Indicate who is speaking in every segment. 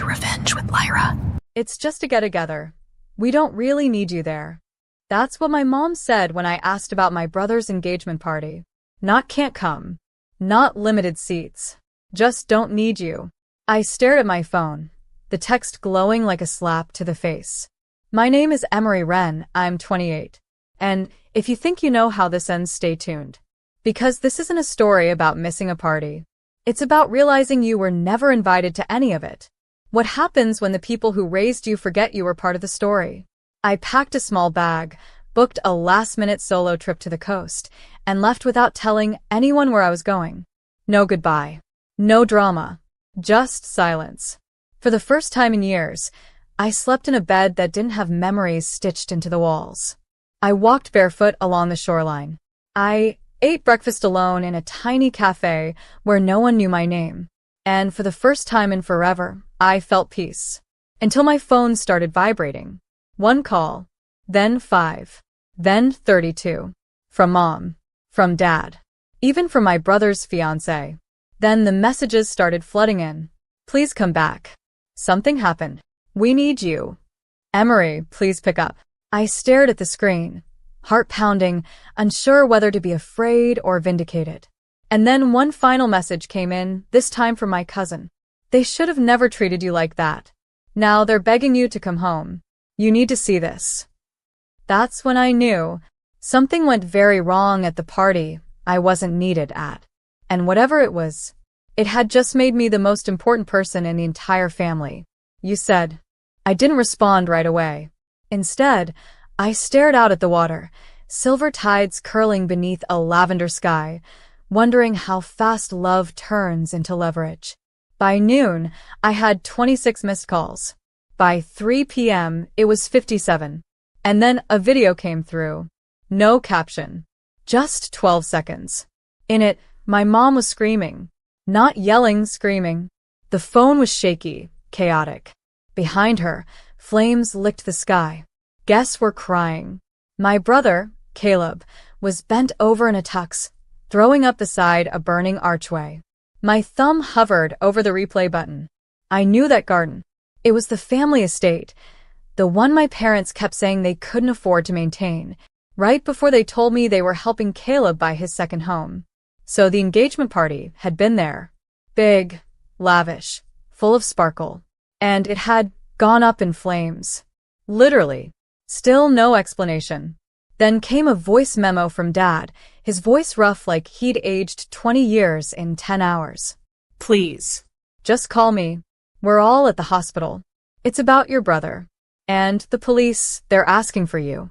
Speaker 1: revenge with Lyra.
Speaker 2: It's just a get-together. We don't really need you there. That's what my mom said when I asked about my brother's engagement party. Not can't come. Not limited seats. Just don't need you. I stared at my phone, the text glowing like a slap to the face. My name is Emery Wren, I'm 28. And if you think you know how this ends, stay tuned. Because this isn't a story about missing a party. It's about realizing you were never invited to any of it. What happens when the people who raised you forget you were part of the story? I packed a small bag, booked a last-minute solo trip to the coast, and left without telling anyone where I was going. No goodbye. No drama. Just silence. For the first time in years, I slept in a bed that didn't have memories stitched into the walls. I walked barefoot along the shoreline. I ate breakfast alone in a tiny cafe where no one knew my name. And for the first time in forever, I felt peace. Until my phone started vibrating. 1 call, then 5, then 32. From Mom, from Dad, even from my brother's fiancé. Then the messages started flooding in. Please come back. Something happened. We need you. Emery, please pick up. I stared at the screen, heart pounding, unsure whether to be afraid or vindicated. And then one final message came in, this time from my cousin. They should have never treated you like that. Now they're begging you to come home. You need to see this. That's when I knew something went very wrong at the party I wasn't needed at. And whatever it was, it had just made me the most important person in the entire family. You said. I didn't respond right away. Instead, I stared out at the water, silver tides curling beneath a lavender sky, wondering how fast love turns into leverage. By noon, I had 26 missed calls. By 3 p.m., it was 57. And then a video came through. No caption. Just 12 seconds. In it, my mom was screaming. Not yelling, screaming. The phone was shaky, chaotic. Behind her, flames licked the sky. Guests were crying. My brother, Caleb, was bent over in a tux, throwing up beside a burning archway. My thumb hovered over the replay button. I knew that garden. It was the family estate, the one my parents kept saying they couldn't afford to maintain, right before they told me they were helping Caleb buy his second home. So the engagement party had been there. Big, lavish, full of sparkle. And it had gone up in flames. Literally. Still no explanation. Then came a voice memo from Dad, his voice rough like he'd aged 20 years in 10 hours.
Speaker 1: Please.
Speaker 2: Just call me. We're all at the hospital. It's about your brother. And the police, they're asking for you.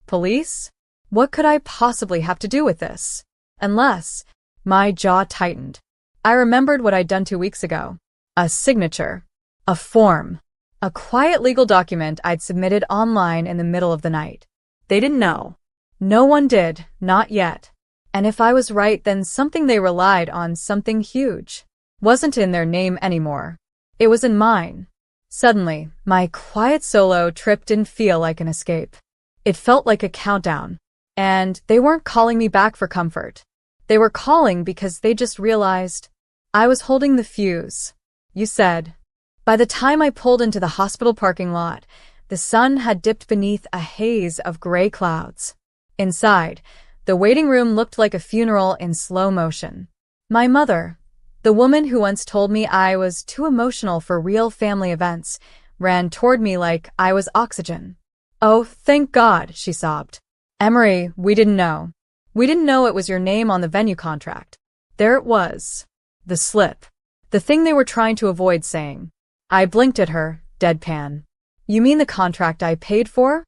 Speaker 2: Police? What could I possibly have to do with this? Unless, my jaw tightened. I remembered what I'd done 2 weeks ago. A signature. A form. A quiet legal document I'd submitted online in the middle of the night. They didn't know. No one did, not yet. And if I was right, then something they relied on, something huge, wasn't in their name anymore. It was in mine. Suddenly, my quiet solo trip didn't feel like an escape. It felt like a countdown. And they weren't calling me back for comfort. They were calling because they just realized I was holding the fuse. You said. By the time I pulled into the hospital parking lot, the sun had dipped beneath a haze of gray clouds. Inside, the waiting room looked like a funeral in slow motion. My mother, the woman who once told me I was too emotional for real family events, ran toward me like I was oxygen. Oh, thank God, she sobbed. Emery, we didn't know. We didn't know it was your name on the venue contract. There it was. The slip. The thing they were trying to avoid saying. I blinked at her, deadpan. You mean the contract I paid for?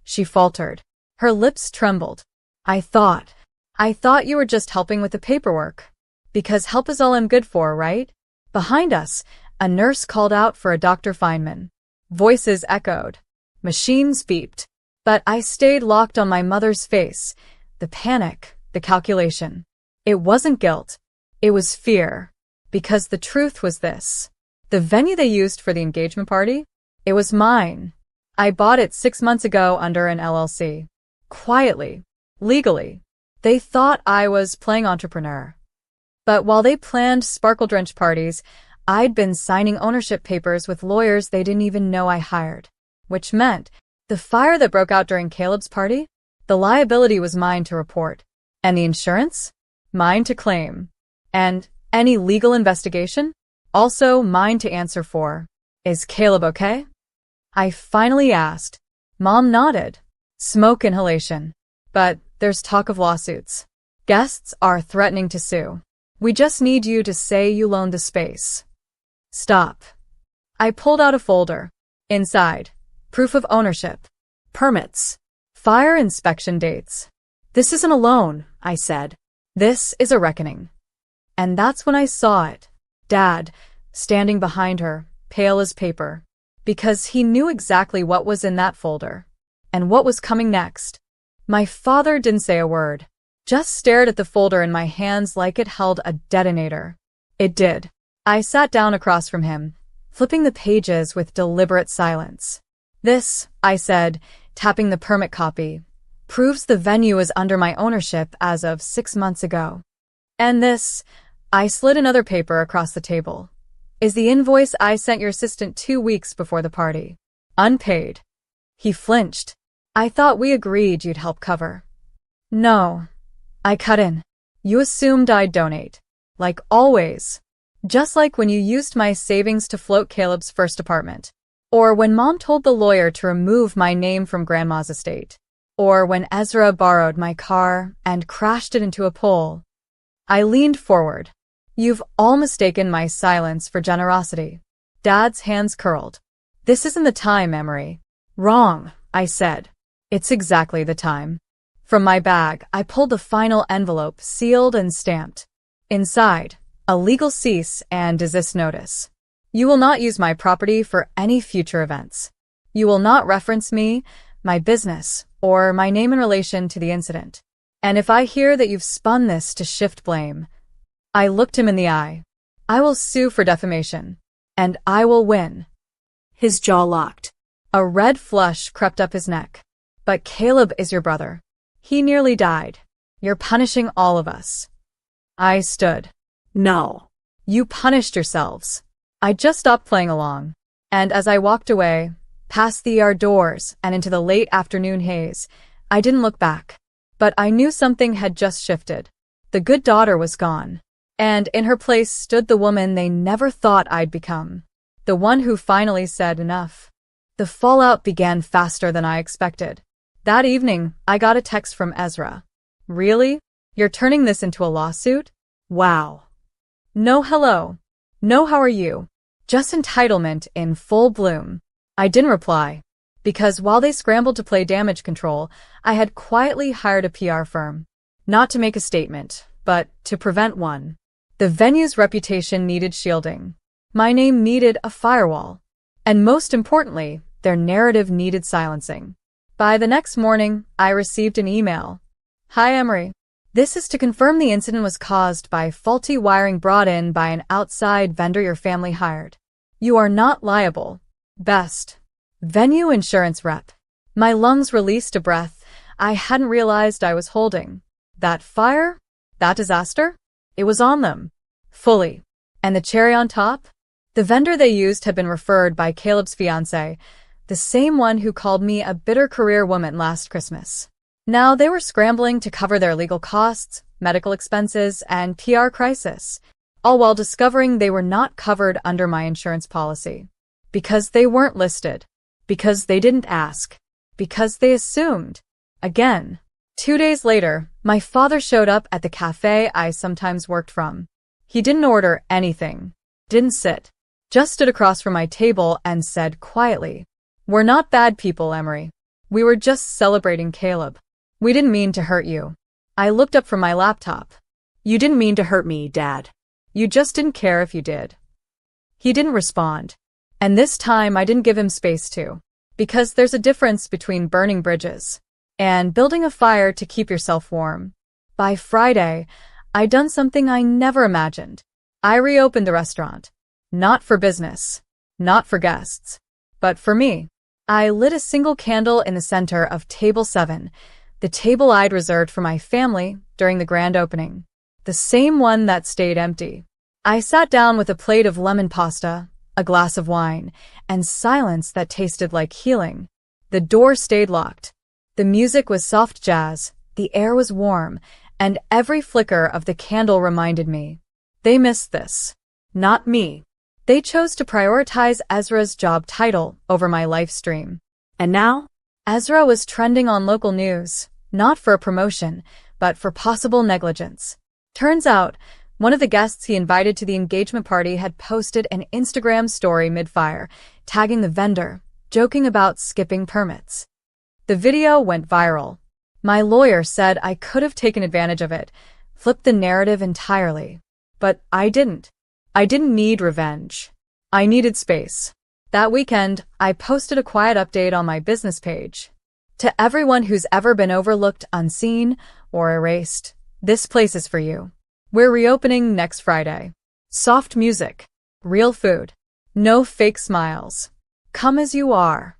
Speaker 2: She faltered. Her lips trembled. I thought you were just helping with the paperwork. Because help is all I'm good for, right? Behind us, a nurse called out for a Dr. Feynman. Voices echoed. Machines beeped. But I stayed locked on my mother's face. The panic, the calculation. It wasn't guilt. It was fear. Because the truth was this. The venue they used for the engagement party? It was mine. I bought it 6 months ago under an LLC. Quietly. Legally. They thought I was playing entrepreneur. But while they planned sparkle-drenched parties, I'd been signing ownership papers with lawyers they didn't even know I hired. Which meant, the fire that broke out during Caleb's party? The liability was mine to report. And the insurance? Mine to claim. And any legal investigation? Also mine to answer for. Is Caleb okay? I finally asked. Mom nodded. Smoke inhalation. But there's talk of lawsuits. Guests are threatening to sue. We just need you to say you loaned the space. Stop. I pulled out a folder. Inside, proof of ownership, permits, fire inspection dates. This isn't a loan, I said. This is a reckoning. And that's when I saw it. Dad, standing behind her, pale as paper, because he knew exactly what was in that folder and what was coming next. My father didn't say a word, just stared at the folder in my hands like it held a detonator. It did. I sat down across from him, flipping the pages with deliberate silence. This, I said, tapping the permit copy, proves the venue is under my ownership as of 6 months ago. And this, I slid another paper across the table, is the invoice I sent your assistant 2 weeks before the party. Unpaid. He flinched. I thought we agreed you'd help cover. No. I cut in. You assumed I'd donate. Like always. Just like when you used my savings to float Caleb's first apartment. Or when Mom told the lawyer to remove my name from Grandma's estate. Or when Ezra borrowed my car and crashed it into a pole. I leaned forward. You've all mistaken my silence for generosity. Dad's hands curled. This isn't the time, Emery. Wrong, I said. It's exactly the time. From my bag, I pulled the final envelope, sealed and stamped. Inside, a legal cease and desist notice. You will not use my property for any future events. You will not reference me, my business, or my name in relation to the incident. And if I hear that you've spun this to shift blame, I looked him in the eye. I will sue for defamation. And I will win.
Speaker 1: His jaw locked.
Speaker 2: A red flush crept up his neck. But Caleb is your brother. He nearly died. You're punishing all of us. I stood.
Speaker 1: No.
Speaker 2: You punished yourselves. I just stopped playing along. And as I walked away, past the yard doors and into the late afternoon haze, I didn't look back. But I knew something had just shifted. The good daughter was gone. And in her place stood the woman they never thought I'd become. The one who finally said enough. The fallout began faster than I expected. That evening, I got a text from Ezra. Really? You're turning this into a lawsuit? Wow. No hello. No how are you? Just entitlement in full bloom. I didn't reply. Because while they scrambled to play damage control, I had quietly hired a PR firm. Not to make a statement, but to prevent one. The venue's reputation needed shielding. My name needed a firewall. And most importantly, their narrative needed silencing. By the next morning, I received an email. Hi, Emery. This is to confirm the incident was caused by faulty wiring brought in by an outside vendor your family hired. You are not liable. Best. Venue insurance rep. My lungs released a breath I hadn't realized I was holding. That fire? That disaster? It was on them. Fully. And the cherry on top? The vendor they used had been referred by Caleb's fiancée, the same one who called me a bitter career woman last Christmas. Now they were scrambling to cover their legal costs, medical expenses, and PR crisis, all while discovering they were not covered under my insurance policy. Because they weren't listed. Because they didn't ask. Because they assumed. Again. 2 days later, my father showed up at the cafe I sometimes worked from. He didn't order anything. Didn't sit. Just stood across from my table and said quietly, We're not bad people, Emery. We were just celebrating Caleb. We didn't mean to hurt you. I looked up from my laptop.
Speaker 1: You didn't mean to hurt me, Dad.
Speaker 2: You just didn't care if you did. He didn't respond. And this time I didn't give him space to. Because there's a difference between burning bridges and building a fire to keep yourself warm. By Friday, I'd done something I never imagined. I reopened the restaurant. Not for business. Not for guests. But for me. I lit a single candle in the center of Table 7, the table I'd reserved for my family during the grand opening. The same one that stayed empty. I sat down with a plate of lemon pasta, a glass of wine, and silence that tasted like healing. The door stayed locked. The music was soft jazz, the air was warm, and every flicker of the candle reminded me. They missed this. Not me. They chose to prioritize Ezra's job title over my live stream.
Speaker 1: And now?
Speaker 2: Ezra was trending on local news, not for a promotion, but for possible negligence. Turns out, one of the guests he invited to the engagement party had posted an Instagram story mid-fire, tagging the vendor, joking about skipping permits. The video went viral. My lawyer said I could have taken advantage of it, flipped the narrative entirely. But I didn't. I didn't need revenge. I needed space. That weekend, I posted a quiet update on my business page. To everyone who's ever been overlooked, unseen, or erased, this place is for you. We're reopening next Friday. Soft music. Real food. No fake smiles. Come as you are.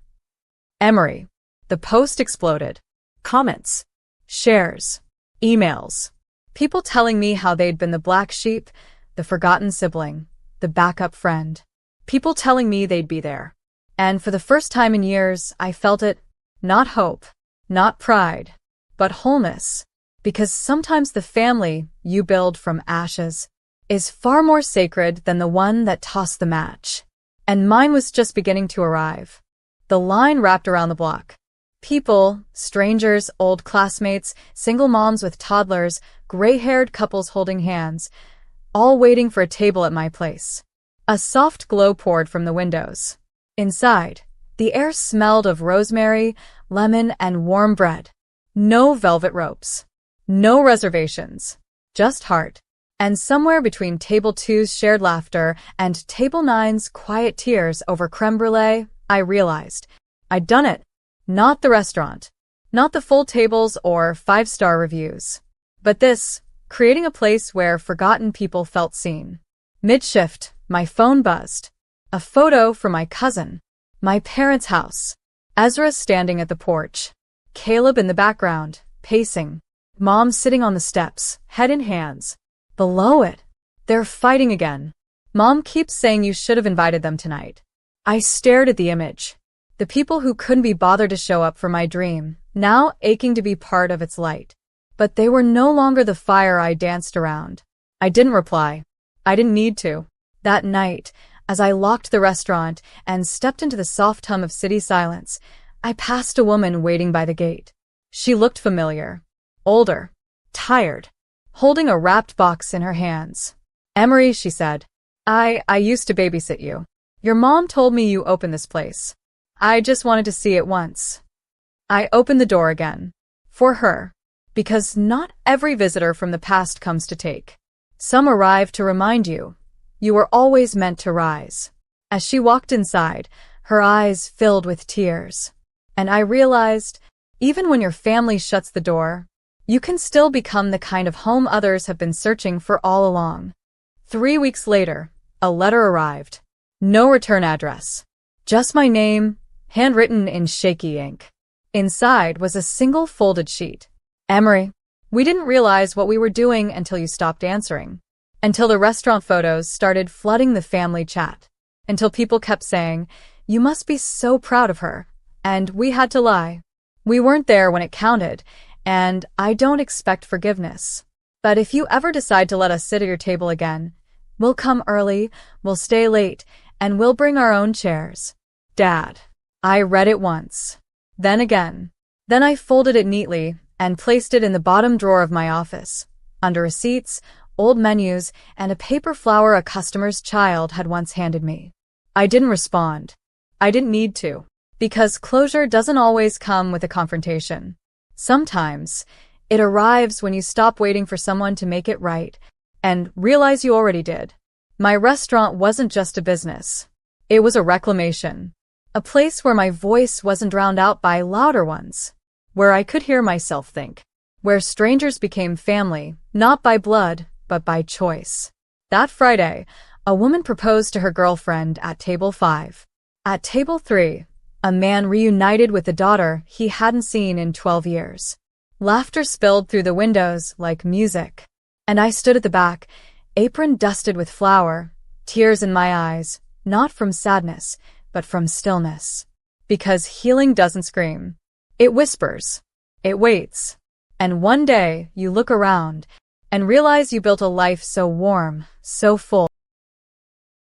Speaker 2: Emery. The post exploded.
Speaker 1: Comments.
Speaker 2: Shares. Emails. People telling me how they'd been the black sheep, the forgotten sibling, the backup friend. People telling me they'd be there. And for the first time in years, I felt it. Not hope, not pride, but wholeness. Because sometimes the family you build from ashes is far more sacred than the one that tossed the match. And mine was just beginning to arrive. The line wrapped around the block. People, strangers, old classmates, single moms with toddlers, gray-haired couples holding hands, all waiting for a table at my place. A soft glow poured from the windows. Inside, the air smelled of rosemary, lemon, and warm bread. No velvet ropes. No reservations. Just heart. And somewhere between table 2's shared laughter and table 9's quiet tears over creme brulee, I realized I'd done it. Not the restaurant. Not the full tables or 5-star reviews. But this, creating a place where forgotten people felt seen. Mid-shift, my phone buzzed. A photo from my cousin. My parents' house. Ezra standing at the porch. Caleb in the background, pacing. Mom sitting on the steps, head in hands. Below it, they're fighting again. Mom keeps saying you should have invited them tonight. I stared at the image. The people who couldn't be bothered to show up for my dream, now aching to be part of its light. But they were no longer the fire I danced around. I didn't reply. I didn't need to. That night, as I locked the restaurant and stepped into the soft hum of city silence, I passed a woman waiting by the gate. She looked familiar. Older. Tired. Holding a wrapped box in her hands. Emery, she said. I used to babysit you. Your mom told me you opened this place. I just wanted to see it once. I opened the door again. For her. Because not every visitor from the past comes to take. Some arrive to remind you. You were always meant to rise. As she walked inside, her eyes filled with tears. And I realized, even when your family shuts the door, you can still become the kind of home others have been searching for all along. 3 weeks later, a letter arrived. No return address. Just my name, handwritten in shaky ink. Inside was a single folded sheet. Emery, we didn't realize what we were doing until you stopped answering. Until the restaurant photos started flooding the family chat. Until people kept saying, you must be so proud of her. And we had to lie. We weren't there when it counted, and I don't expect forgiveness. But if you ever decide to let us sit at your table again, we'll come early, we'll stay late, and we'll bring our own chairs. Dad. I read it once. Then again. Then I folded it neatly and placed it in the bottom drawer of my office, under receipts, old menus, and a paper flower a customer's child had once handed me. I didn't respond. I didn't need to. Because closure doesn't always come with a confrontation. Sometimes, it arrives when you stop waiting for someone to make it right and realize you already did. My restaurant wasn't just a business. It was a reclamation. A place where my voice wasn't drowned out by louder ones. Where I could hear myself think. Where strangers became family, not by blood, but by choice. That Friday, a woman proposed to her girlfriend at table 5. At table 3, a man reunited with a daughter he hadn't seen in 12 years. Laughter spilled through the windows like music. And I stood at the back, apron dusted with flour, tears in my eyes, not from sadness, but from stillness. Because healing doesn't scream. It whispers. It waits. And one day, you look around and realize you built a life so warm, so full.